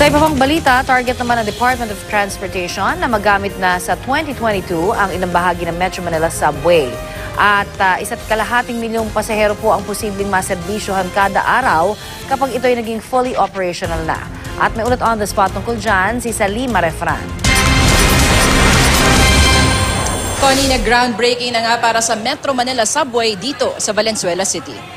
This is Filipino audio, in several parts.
Sa iba pang balita, target naman ng Department of Transportation na magamit na sa 2022 ang ilang bahagi ng Metro Manila Subway. At 1.5 milyong pasahero po ang posibleng maserbisyohan kada araw kapag ito ay naging fully operational na. At may ulat on the spot tungkol dyan si Salima Refran. Connie, na groundbreaking na nga para sa Metro Manila Subway dito sa Valenzuela City.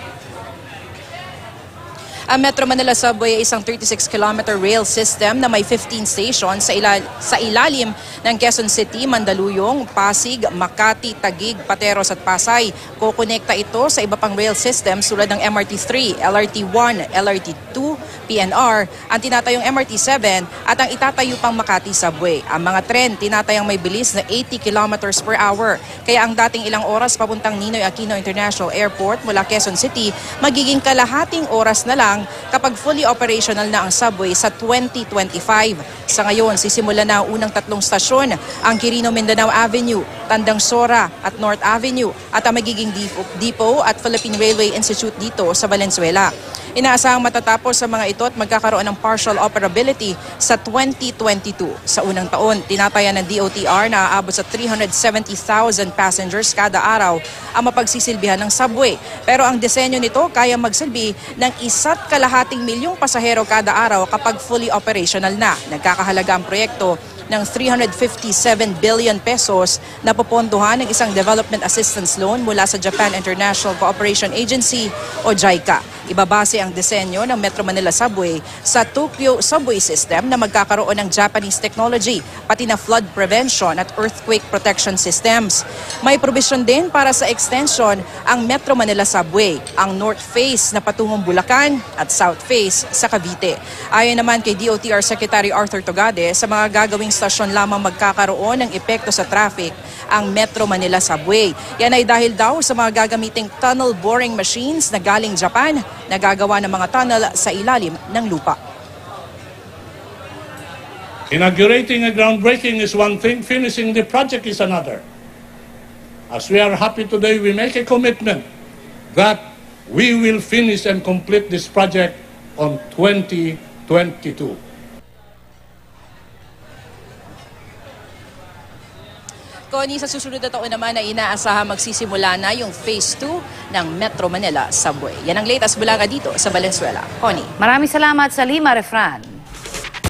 Ang Metro Manila Subway ay isang 36-kilometer rail system na may 15 stations sa ilalim ng Quezon City, Mandaluyong, Pasig, Makati, Taguig, Pateros at Pasay. Kukonekta ito sa iba pang rail systems tulad ng MRT-3, LRT-1, LRT-2, PNR, ang tinatayong MRT-7 at ang itatayo pang Makati Subway. Ang mga tren tinatayang may bilis na 80 kilometers per hour. Kaya ang dating ilang oras papuntang Ninoy Aquino International Airport mula Quezon City, magiging kalahating oras na lang kapag fully operational na ang subway sa 2025. Sa ngayon, sisimula na ang unang 3 stasyon, ang Quirino Mindanao Avenue, Tandang Sora at North Avenue at ang magiging depot at Philippine Railway Institute dito sa Valenzuela. Inaasahang matatapos sa mga ito at magkakaroon ng partial operability sa 2022. Sa unang taon, tinataya ng DOTR na aabot sa 370,000 passengers kada araw ang mapagsisilbihan ng subway. Pero ang disenyo nito kaya magsilbi ng 1.5 milyong pasahero kada araw kapag fully operational na. Nagkakahalaga ang proyekto ng 357 billion pesos na popondohan ng isang development assistance loan mula sa Japan International Cooperation Agency o JICA. Ibabase ang disenyo ng Metro Manila Subway sa Tokyo Subway System na magkakaroon ng Japanese technology, pati na flood prevention at earthquake protection systems. May provision din para sa extension ang Metro Manila Subway, ang North Face na patungong Bulacan at South Face sa Cavite. Ayon naman kay DOTR Secretary Arthur Togade, sa mga gagawing stasyon lamang magkakaroon ng epekto sa traffic ang Metro Manila Subway. Yan ay dahil daw sa mga gagamiting tunnel boring machines na galing Japan na gagawa ng mga tunnel sa ilalim ng lupa. Inaugurating a groundbreaking is one thing, finishing the project is another. As we are happy today, we make a commitment that we will finish and complete this project on 2022. Connie, sa susunod na taon naman ay inaasahan magsisimula na yung Phase 2 ng Metro Manila Subway. Yan ang latest bulaga dito sa Valenzuela. Connie. Maraming salamat, Salima Refran.